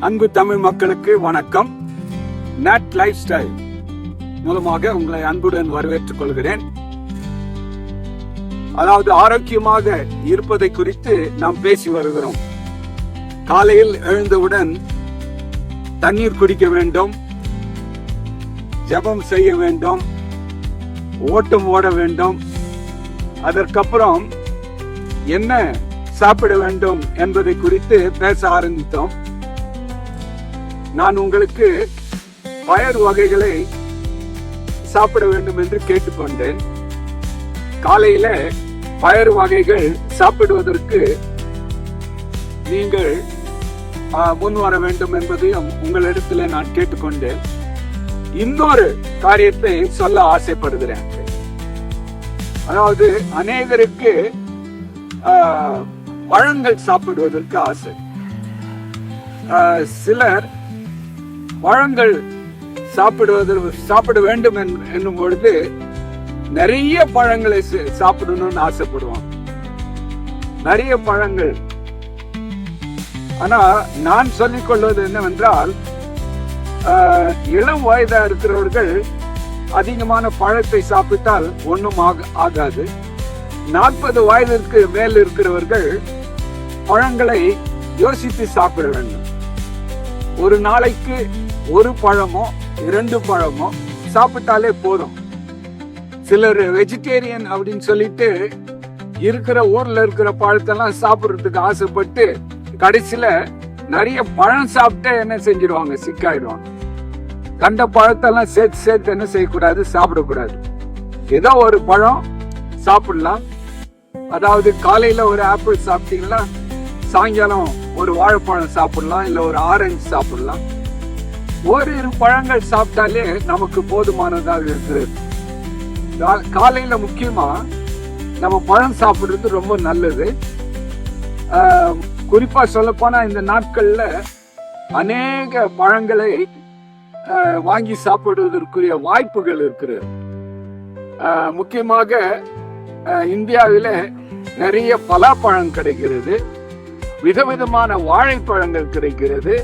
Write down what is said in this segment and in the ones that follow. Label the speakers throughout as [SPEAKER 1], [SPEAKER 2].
[SPEAKER 1] அன்பு தமிழ் மக்களுக்கு வணக்கம். நட் லைஃப் ஸ்டைல் மூலமாக உங்களை அன்புடன் வரவேற்றுக் கொள்கிறேன். அதாவது ஆரோக்கியமாக இருப்பதை குறித்து நாம் பேசி வருகிறோம். காலையில் எழுந்தவுடன் தண்ணீர் குடிக்க வேண்டும், ஜெபம் செய்ய வேண்டும், ஓட்டம் ஓட வேண்டும். அதற்கப்புறம் என்ன சாப்பிட வேண்டும் என்பதை குறித்து பேச ஆரம்பித்தோம். நான் உங்களுக்கு பயறு வகைகளை சாப்பிட வேண்டும் என்று கேட்டுக்கொண்டேன். காலையில பயறு வகைகள் சாப்பிடுவதற்கு நீங்கள் முன் வர வேண்டும் என்பதையும் உங்களிடத்தில் நான் கேட்டுக்கொண்டேன். இன்னொரு காரியத்தை சொல்ல ஆசைப்படுகிறேன். அதாவது அநேகருக்கு பழங்கள் சாப்பிடுவதற்கு ஆசை. சிலர் பழங்கள் சாப்பிட வேண்டும் என்னும் பொழுது நிறைய பழங்களை சாப்பிடணும்னு ஆசைப்படுவாங்க. நிறைய பழங்கள். ஆனா நான் சொல்லிக் கொள்வது என்னவென்றால், இளம் வயதா இருக்கிறவர்கள் அதிகமான பழத்தை சாப்பிட்டால் ஒன்றும் ஆகாது. 40 வயதிற்கு மேல் இருக்கிறவர்கள் பழங்களை யோசித்து சாப்பிட வேண்டும். ஒரு நாளைக்கு ஒரு பழமோ 2 பழமோ சாப்பிட்டாலே போதும். சிலர் வெஜிடேரியன் அப்படின்னு சொல்லிட்டு இருக்கிற ஊர்ல இருக்கிற பழத்தெல்லாம் சாப்பிடுறதுக்கு ஆசைப்பட்டு கடைசியில நிறைய பழம் சாப்பிட்டு என்ன செஞ்சிருவாங்க, சிக்காயிடுவாங்க. கண்ட பழத்தெல்லாம் சேர்த்து என்ன செய்யக்கூடாது, சாப்பிடக்கூடாது. ஏதோ ஒரு பழம் சாப்பிடலாம். அதாவது காலையில ஒரு ஆப்பிள் சாப்பிட்டீங்கன்னா சாயங்காலம் ஒரு வாழைப்பழம் சாப்பிடலாம், இல்ல ஒரு ஆரஞ்சு சாப்பிடலாம். ஓரிரு பழங்கள் சாப்பிட்டாலே நமக்கு போதுமானதாக இருக்கிறது. காலையில முக்கியமா நம்ம பழம் சாப்பிடுறது ரொம்ப நல்லது. குறிப்பா சொல்ல போனா இந்த நாட்கள்ல அநேக பழங்களை வாங்கி சாப்பிடுவதற்குரிய வாய்ப்புகள் இருக்கிறது. முக்கியமாக இந்தியாவில நிறைய பலாப்பழம் கிடைக்கிறது, விதவிதமான வாழைப்பழங்கள் கிடைக்கிறது,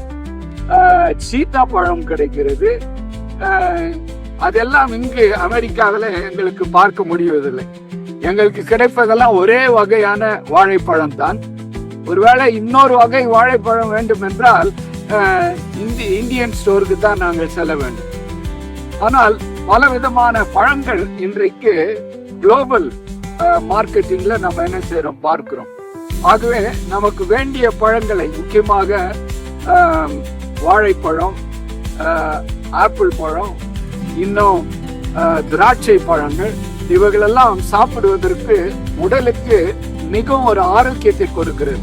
[SPEAKER 1] சீத்தா பழம் கிடைக்கிறது. அதெல்லாம் இங்கு அமெரிக்காவில் எங்களுக்கு பார்க்க முடிவதில்லை. எங்களுக்கு கிடைப்பதெல்லாம் ஒரே வகையான வாழைப்பழம் தான். ஒருவேளை இன்னொரு வகை வாழைப்பழம் வேண்டும் என்றால் இந்தியன் ஸ்டோருக்கு தான் நாங்கள் செல்ல வேண்டும். ஆனால் பல விதமான பழங்கள் இன்றைக்கு குளோபல் மார்க்கெட்டிங்ல நம்ம என்ன செய்யறோம் பார்க்கிறோம். ஆகவே நமக்கு வேண்டிய பழங்களை, முக்கியமாக வாழைப்பழம், ஆப்பிள் பழம், இன்னும் திராட்சை பழங்கள், இவைகளெல்லாம் சாப்பிடுவதற்கு உடலுக்கு மிகவும் ஒரு ஆரோக்கியத்தை கொடுக்கிறது.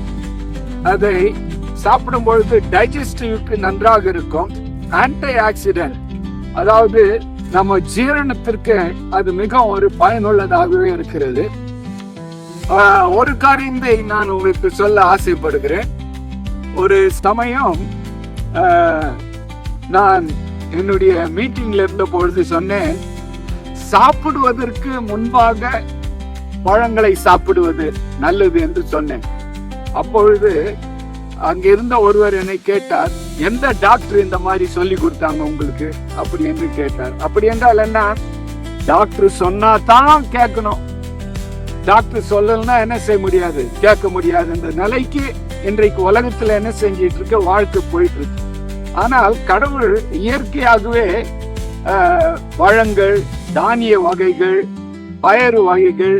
[SPEAKER 1] அதை சாப்பிடும் பொழுது டைஜஸ்டிவ்க்கு நன்றாக இருக்கும். ஆன்டி ஆக்சிடென்ட், அதாவது நம்ம ஜீரணத்திற்கு அது மிகவும் ஒரு பயனுள்ளதாகவே இருக்கிறது. ஒரு காரியத்தை நான் உங்களுக்கு சொல்ல ஆசைப்படுகிறேன். ஒரு சமயம் நான் என்னுடைய மீட்டிங்ல இருந்த பொழுது சொன்னேன், சாப்பிடுவதற்கு முன்பாக பழங்களை சாப்பிடுவது நல்லது என்று சொன்னேன். அப்பொழுது அங்கிருந்த ஒருவர் என்னை கேட்டார், எந்த டாக்டர் இந்த மாதிரி சொல்லி கொடுத்தாங்க உங்களுக்கு அப்படி என்று கேட்டார். அப்படி என்றால் என்ன? டாக்டர் சொன்னா தான் கேட்கணும், டாக்டர் சொல்லலன்னா என்ன செய்ய முடியாது, கேட்க முடியாது. இந்த நிலைக்கு இன்றைக்கு உலகத்துல என்ன செஞ்சிட்டு இருக்க, வாழ்க்கை போயிட்டு இருக்கு. ஆனால் கடவுள் இயற்கையாகவே பழங்கள், தானிய வகைகள், பயறு வகைகள்,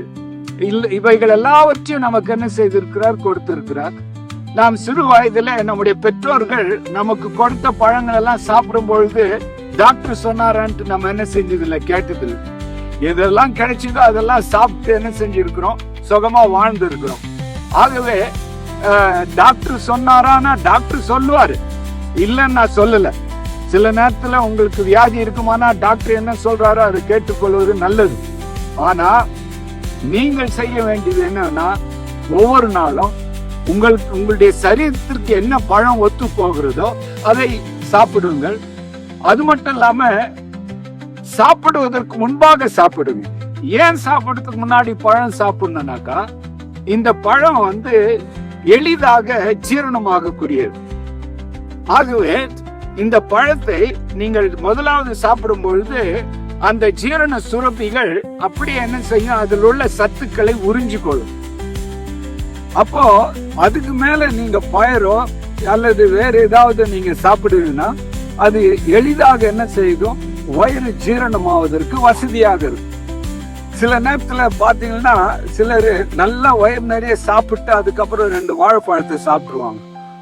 [SPEAKER 1] இவைகள் எல்லாவற்றையும் நமக்கு என்ன செய்திருக்கிறார், கொடுத்திருக்கிறார். நாம் சிறு வயதுல நம்முடைய பெற்றோர்கள் நமக்கு கொடுத்த பழங்கள் எல்லாம் சாப்பிடும் பொழுது டாக்டர் சொன்னாரான்ட்டு நம்ம என்ன செஞ்சதில்லை, கேட்டதில்லை. எதெல்லாம் கிடைச்சதோ அதெல்லாம் சாப்பிட்டு என்ன செஞ்சிருக்கிறோம், சுகமா வாழ்ந்து இருக்கிறோம். ஆகவே டாக்டர் சொன்னாரானா டாக்டர் சொல்லுவாரு, இல்லன்னு நான் சொல்லல. சில நேரத்துல உங்களுக்கு வியாதி இருக்குமானா டாக்டர் என்ன சொல்றாரோ அதை கேட்டுக்கொள்வது நல்லது. ஆனா நீங்கள் செய்ய வேண்டியது என்னன்னா, ஒவ்வொரு நாளும் உங்களுடைய சரீரத்திற்கு என்ன பழம் ஒத்து போகிறதோ அதை சாப்பிடுங்கள். அது மட்டும் இல்லாம சாப்பிடுவதற்கு முன்பாக சாப்பிடுங்க. ஏன் சாப்பிடுறதுக்கு முன்னாடி பழம் சாப்பிடணும்னாக்கா, இந்த பழம் எளிதாக ஜீரணமாக கூடியது. ஆகவே இந்த பழத்தை நீங்கள் முதலாவது சாப்பிடும் பொழுது அந்த ஜீரண சுரப்பிகள் அப்படியே என்ன செய்யும், அதில் உள்ள சத்துக்களை உறிஞ்சு கொள்ளும். அப்போ அதுக்கு மேல நீங்க பயரோ அல்லது வேற ஏதாவது நீங்க சாப்பிடுவீங்கன்னா அது எளிதாக என்ன செய்யும், வயிறு ஜீரணமாவதற்கு வசதியாக இருக்கும். சில நேரத்துல பாத்தீங்கன்னா சிலர் நல்லா வயிறு நிறைய சாப்பிட்டு அதுக்கப்புறம் 2 வாழைப்பழத்தை சாப்பிடுவாங்க.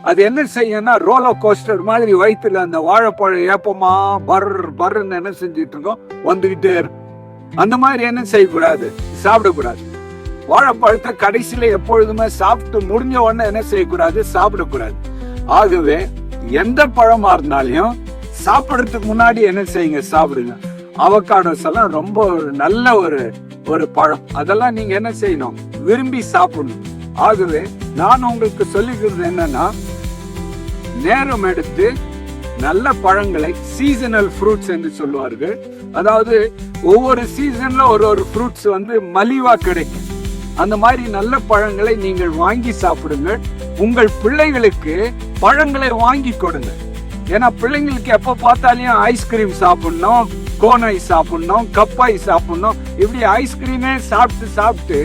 [SPEAKER 1] அது என்ன செய்யும்னா ரோலர் கோஸ்டர் மாதிரி வயிற்றுல அந்த வாழைப்பழம் ஏப்பமா பர்ன்னு என்ன செஞ்சுட்டு இருக்கோம், வந்துகிட்டே இருக்கும். அந்த மாதிரி என்ன செய்யக்கூடாது, சாப்பிடக்கூடாது. வாழைப்பழத்தை கடைசியில எப்பொழுதுமே சாப்பிட்டு முடிஞ்ச உடனே என்ன செய்யக்கூடாது, சாப்பிடக்கூடாது. ஆகவே எந்த பழமா இருந்தாலும் சாப்பிடறதுக்கு முன்னாடி என்ன செய்யுங்க, சாப்பிடுங்க. அவகாடோஸ் எல்லாம் ரொம்ப நல்ல ஒரு பழம். அதெல்லாம் நீங்க என்ன செய்யணும், விரும்பி சாப்பிடணும். ஆகவே நான் உங்களுக்கு சொல்லிக்கிறது என்னன்னா, நேரம் எடுத்து நல்ல பழங்களை, சீசனல் ஃப்ரூட்ஸ் என்று சொல்லுவார்கள், அதாவது ஒவ்வொரு சீசன்ல ஒரு ஃப்ரூட்ஸ் மலிவா கிடைக்கும். அந்த மாதிரி நல்ல பழங்களை நீங்கள் வாங்கி சாப்பிடுங்க. உங்கள் பிள்ளைகளுக்கு பழங்களை வாங்கி கொடுங்க. ஏன்னா பிள்ளைங்களுக்கு எப்ப பார்த்தாலும் ஐஸ்கிரீம் சாப்பிடணும், கோன் ஐஸ் சாப்பிடணும், கப் ஐஸ் சாப்பிடணும், இப்படி ஐஸ்கிரீமே சாப்பிட்டு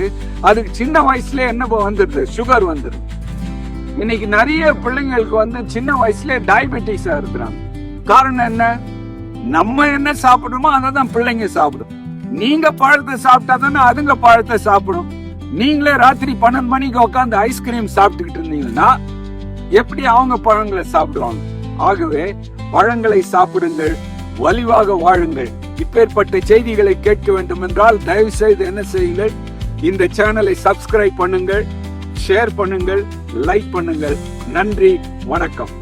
[SPEAKER 1] அதுக்கு சின்ன வயசுல என்ன வந்துடுது, சுகர் வந்துடுது. இன்னைக்கு நிறைய பிள்ளைங்களுக்கு சின்ன வயசுல டயபெட்டிஸா இருக்கிறாங்க. காரணம் என்ன, நம்ம என்ன சாப்பிடுமோ அதை தான் பிள்ளைங்க சாப்பிடும். நீங்க பழத்தை சாப்பிட்டா தானே அதுங்க பழத்தை சாப்பிடும். நீங்களே ராத்திரி 12 மணிக்கு உட்காந்து ஐஸ்கிரீம் சாப்பிட்டுக்கிட்டு இருந்தீங்கன்னா எப்படி அவங்க பழங்களை சாப்பிடுவாங்க? ஆகவே பழங்களை சாப்பிடுங்கள், வலிவாக வாழுங்கள். இப்பேற்பட்ட செய்திகளை கேட்க வேண்டும் என்றால் தயவு செய்து என்ன செய்யுங்கள், இந்த சேனலை சப்ஸ்கிரைப் பண்ணுங்கள், ஷேர் பண்ணுங்கள், லைக் பண்ணுங்கள். நன்றி, வணக்கம்.